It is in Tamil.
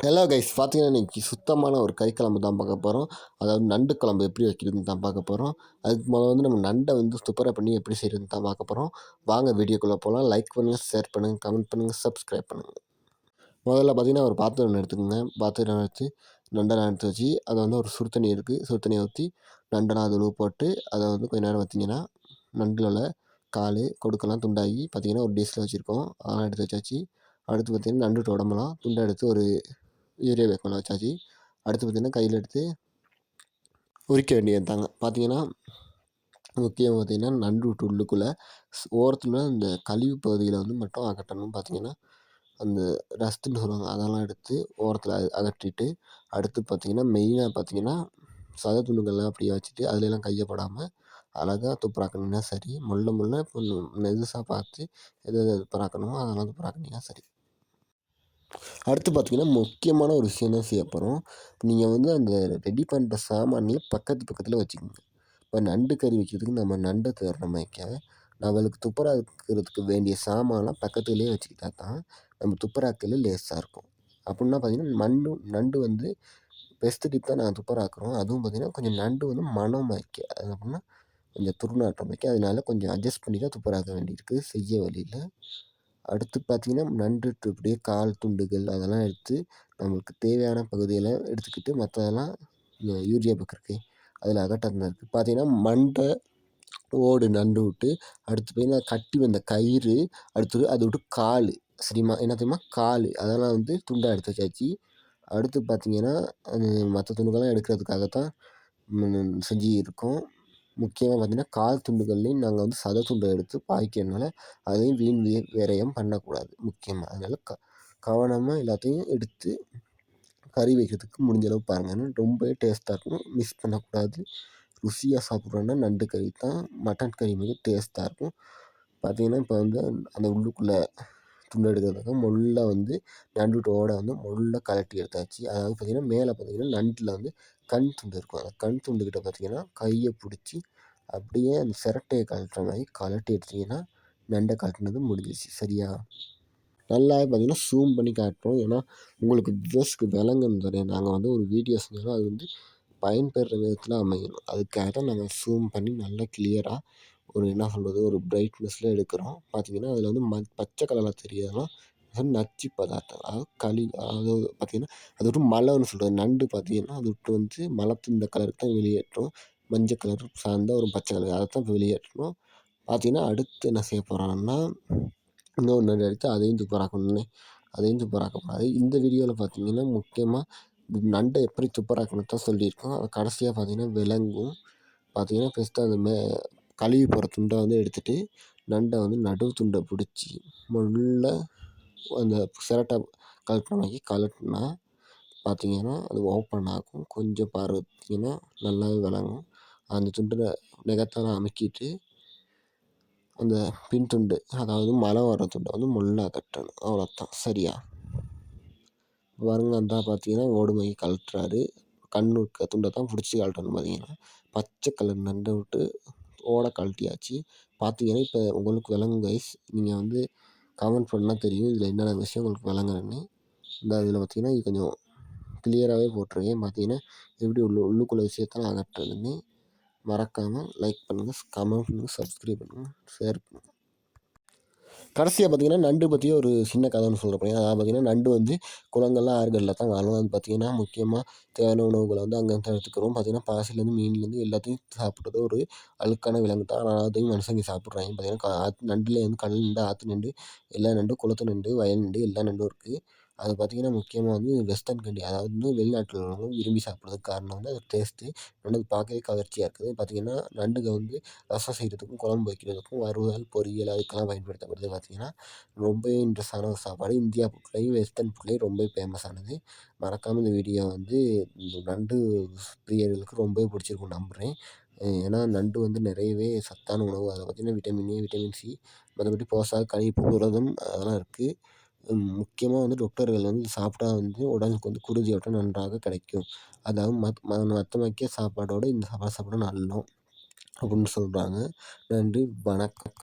ஹலோ கைஸ், பார்த்தீங்கன்னா இன்றைக்கி சுத்தமான ஒரு கறி குழம்பு தான் பார்க்க போகிறோம். அதாவது நண்டு குழம்பு எப்படி வைக்கிறதுன்னு தான் பார்க்க போகிறோம். அதுக்கு முதல்ல வந்து நம்ம நண்டை வந்து துப்புரவு பண்ணி எப்படி செய்கிறதுன்னு தான் பார்க்க போகிறோம். வாங்க வீடியோக்குள்ளே போகலாம். லைக் பண்ணுங்கள், ஷேர் பண்ணுங்கள், கமெண்ட் பண்ணுங்கள், சப்ஸ்கிரைப் பண்ணுங்கள். முதல்ல பார்த்தீங்கன்னா ஒரு பாத்திரம் எடுத்துக்கோங்க. பாத்திரம் எடுத்து நண்டெல்லாம் எடுத்து வச்சு அதை வந்து ஒரு சுடு தண்ணி இருக்குது, சுடு தண்ணியை ஊற்றி நண்டெல்லாம் அது உழுவு போட்டு அதை வந்து கொஞ்சம் நேரம் வச்சிங்கன்னா நண்டில் உள்ள கால் கொடுக்கெல்லாம் துண்டாகி பார்த்தீங்கன்னா ஒரு டிஷ்ஷில் வச்சுருக்கோம். அதெல்லாம் எடுத்து வச்சாச்சு. அடுத்து பார்த்தீங்கன்னா நண்டு உடம்பெல்லாம் துண்டை எடுத்து ஒரு யூரியா பேக் வச்சாச்சு. அடுத்து பார்த்திங்கன்னா கையில் எடுத்து உரிக்க வேண்டியது தாங்க. பார்த்தீங்கன்னா முக்கியம் பார்த்திங்கன்னா நண்டு விட்டு உள்ளுக்குள்ளே ஓரத்தில் இந்த கழிவு பகுதியில் வந்து மட்டும் அகட்டணும். பார்த்திங்கன்னா அந்த ரஸ்ட்டுன்னு சொல்லுவாங்க, அதெல்லாம் எடுத்து ஓரத்தில் அகற்றிட்டு அடுத்து பார்த்திங்கன்னா மெயினாக பார்த்திங்கன்னா சத துண்டுகள்லாம் அப்படியே வச்சுட்டு அதுலெல்லாம் கையப்படாமல் அழகாக துப்புராக்கணுன்னா சரி. முள்ள கொஞ்சம் நெதுசாக பார்த்து எது எது துப்புராக்கணுமோ அதெல்லாம் துப்புராக்குனிங்கன்னா சரி. அடுத்து பார்த்திங்கன்னா முக்கியமான ஒரு விஷயம் தான் செய்ய போகிறோம். நீங்கள் வந்து அந்த ரெடி பண்ணுற சாமான்லாம் பக்கத்தில் வச்சுக்கோங்க. இப்போ நண்டு கறி வைக்கிறதுக்கு நம்ம நண்டை தேடுறோம் வைக்க, நம்மளுக்கு துப்புராக்கிறதுக்கு வேண்டிய சாமான்லாம் பக்கத்துலேயே வச்சுக்கிட்டா தான் நம்ம துப்புராக்கல லேஸாக இருக்கும். அப்புடின்னா பார்த்திங்கன்னா நண்டு வந்து பெஸ்ட்டு டிப் தான் நாங்கள் துப்புராக்குறோம். அதுவும் பார்த்திங்கன்னா கொஞ்சம் நண்டு வந்து மனம் வைக்க, அது அப்படின்னா கொஞ்சம் துர்நாற்றம் வைக்க, அதனால கொஞ்சம் அட்ஜஸ்ட் பண்ணி தான் துப்புராக்க வேண்டியிருக்கு, செய்ய வழியில். அடுத்து பார்த்திங்கன்னா நண்டு இப்படியே கால் துண்டுகள் அதெல்லாம் எடுத்து நம்மளுக்கு தேவையான பகுதியெல்லாம் எடுத்துக்கிட்டு மற்றதெல்லாம் யூரியா பேக் இருக்குது அதில் அகட்டமாக இருக்குது. பார்த்திங்கன்னா மண்டை ஓடு நண்டு விட்டு அடுத்து பார்த்திங்கன்னா கட்டி வந்த கயிறு, அடுத்தது அதை விட்டு கால் சரிம்மா என்ன தெரியுமா கால் அதெல்லாம் வந்து துண்டாக எடுத்து வச்சாச்சு. அடுத்து பார்த்திங்கன்னா மற்ற துண்டுகள்லாம் எடுக்கிறதுக்காகத்தான் செஞ்சு இருக்கோம். முக்கியமாக பார்த்திங்கன்னா கால் துண்டுகள்லேயும் நாங்கள் வந்து சதை துண்டை எடுத்து பாய்க்கிறதுனால அதையும் வீண் விரயம் பண்ணக்கூடாது முக்கியமாக. அதனால் கவனமாக எல்லாத்தையும் எடுத்து கறி வைக்கிறதுக்கு முடிஞ்ச அளவு பாருங்கள். ஏன்னா ரொம்பவே டேஸ்ட்டாக இருக்கும், மிஸ் பண்ணக்கூடாது. ருசியாக சாப்பிட்றோன்னா நண்டு கறி தான் மட்டன் கறி மிக டேஸ்ட்டாக இருக்கும். பார்த்திங்கன்னா இப்போ வந்து அந்த உள்ளுக்குள்ளே துண்டு எடுக்கிறதுக்கு முள்ள வந்து நண்டு ஓட வந்து முள்ள கலட்டி எடுத்தாச்சு. அதாவது பார்த்திங்கன்னா மேலே பார்த்திங்கன்னா நண்டில் வந்து கண் துண்டு இருக்கும். அந்த கண் துண்டுக்கிட்ட பார்த்திங்கன்னா கையை பிடிச்சி அப்படியே அந்த சிரட்டையை கழட்டுற மாதிரி கலட்டி எடுத்திங்கன்னா நண்டை கலட்டினது முடிஞ்சிச்சு. சரியா? நல்லாவே பார்த்திங்கன்னா ஸூம் பண்ணி காட்டுறோம். ஏன்னா உங்களுக்கு வியூவர்ஸ்க்கு விளங்கணும் தானே. நாங்கள் வந்து ஒரு வீடியோ செஞ்சாலும் அது வந்து பயன்பெறுற விதத்தில் அமையணும். அதுக்காக தான் நாங்கள் ஸூம் பண்ணி நல்லா கிளியராக ஒரு என்ன சொல்கிறது ஒரு பிரைட்னஸில் எடுக்கிறோம். பார்த்திங்கன்னா அதில் வந்து பச்சை கலரில் தெரியறதெல்லாம் நச்சு பதார்த்தம், அதாவது அதாவது பார்த்திங்கன்னா அது விட்டு மலைன்னு சொல்கிறது. நண்டு பார்த்திங்கன்னா அது விட்டு வந்து மலத்து இந்த கலருக்கு தான் வெளியேற்றும். மஞ்சள் கலர் சார்ந்த ஒரு பச்சை கலர் அதை தான் இப்போ வெளியேற்றணும். பார்த்திங்கன்னா அடுத்து என்ன செய்ய போகிறோம்னா இன்னொரு நண்டு எடுத்து அதையும் துப்புராக்கணும்னே, அதையும் துப்புராக்கக்கூடாது. இந்த வீடியோவில் பார்த்திங்கன்னா முக்கியமாக நண்டை எப்படி துப்புராக்கணும் தான் சொல்லியிருக்கோம். அது கடைசியாக பார்த்திங்கன்னா விலங்கும் பார்த்திங்கன்னா ஃபஸ்ட்டு அந்த கழுவி போகிற துண்டை வந்து எடுத்துகிட்டு நண்டை வந்து நடு துண்டை பிடிச்சி முள்ள அந்த சிரட்டை கழட்டினாக்கி கழட்டினா பார்த்திங்கன்னா அது ஓப்பன் ஆகும். கொஞ்சம் பார்த்திங்கன்னா நல்லாவே விளங்கும். அந்த துண்டில் நகத்தால் அமுக்கிட்டு அந்த பின் துண்டு, அதாவது மலம் வர துண்டை வந்து முள்ளா கட்டணும். அவ்வளோதான். சரியா? பாருங்க அந்த பார்த்திங்கன்னா ஓடுமையை கழட்டுறாரு. கண்ணு இருக்க துண்டை தான் பிடிச்சி கழட்டணும். பார்த்திங்கன்னா பச்சை கலர் நண்டை விட்டு ஓட கழட்டியாச்சு. பார்த்திங்கன்னா இப்போ உங்களுக்கு விளங்கும் கைஸ். நீங்கள் வந்து கமெண்ட் பண்ணால் தெரியும் இதில் என்னென்ன விஷயம் உங்களுக்கு விளங்குறேன்னு. இந்த இதில் பார்த்திங்கன்னா இது கொஞ்சம் கிளியராகவே போட்டிருக்கேன். பார்த்திங்கன்னா எப்படி உள்ளுக்குள்ள விஷயத்தெல்லாம் அகற்றுறதுன்னு. மறக்காமல் லைக் பண்ணுங்கள், கமெண்ட் பண்ணுங்கள், சப்ஸ்கிரைப் பண்ணுங்கள், ஷேர் பண்ணுங்கள். கடைசியாக பார்த்திங்கன்னா நண்டு பற்றி ஒரு சின்ன கதைன்னு சொல்ல போகிறேன். அதாவது பார்த்திங்கன்னா நண்டு வந்து குளங்கள்லாம் ஆறுகளில் தான் வாழும். அது பார்த்திங்கன்னா முக்கியமாக தேவையான உணவுகளை வந்து அங்கேருந்து தான் எடுத்துக்கிறோம். பார்த்திங்கன்னா பாசிலேருந்து மீன்லேருந்து எல்லாத்தையும் சாப்பிட்றது ஒரு அழுக்கான விலங்கு தான். ஆனால் அதையும் மனுஷங்க சாப்பிட்றாங்க. பார்த்திங்கன்னா நண்டுலேயே வந்து கடல் நண்டு, ஆற்று நண்டு, எல்லா நண்டு, குளத்து நண்டு, வயல் நண்டு எல்லா நண்டும் இருக்குது. அது பார்த்திங்கன்னா முக்கியமாக வந்து வெஸ்டர்ன் கண்ட்ரி, அதாவது வந்து வெளிநாட்டில் உள்ளவங்க விரும்பி சாப்பிட்றதுக்கு காரணம் வந்து அது டேஸ்ட்டு. நண்டு பார்க்கவே கவர்ச்சியாக இருக்குது. பார்த்திங்கன்னா நண்டுக வந்து ரசம் செய்கிறதுக்கும் குழம்பு வைக்கிறதுக்கும் வறுவல், பொரியல் அதுக்கெல்லாம் பயன்படுத்தப்படுது. பார்த்திங்கன்னா ரொம்பவே இன்ட்ரெஸ்டான ஒரு சாப்பாடு. இந்தியா ஃபுட்லேயும் வெஸ்டர்ன் ஃபுட்லேயும் ரொம்ப ஃபேமஸானது. மறக்காமல் இந்த வீடியோ வந்து நண்டு பிரியர்களுக்கு ரொம்பவே பிடிச்சிருக்கும்னு நம்புகிறேன். ஏன்னா நண்டு வந்து நிறையவே சத்தான உணவு. அதில் பார்த்திங்கன்னா விட்டமின் ஏ, விட்டமின் சி, மற்றபடி போஷாக்கு, கழிப்பு, புரதம் அதெல்லாம் இருக்குது. முக்கியமாக வந்து டாக்டர்கள் வந்து சாப்பிட்டா வந்து உடலுக்கு வந்து குருதியோட்டம் நன்றாக கிடைக்கும். அதாவது மற்ற மக்கிய சாப்பாடோடு இந்த சாப்பாடு சாப்பிட்டா நல்லோம் அப்படின்னு சொல்கிறாங்க. நன்றி, வணக்கம்.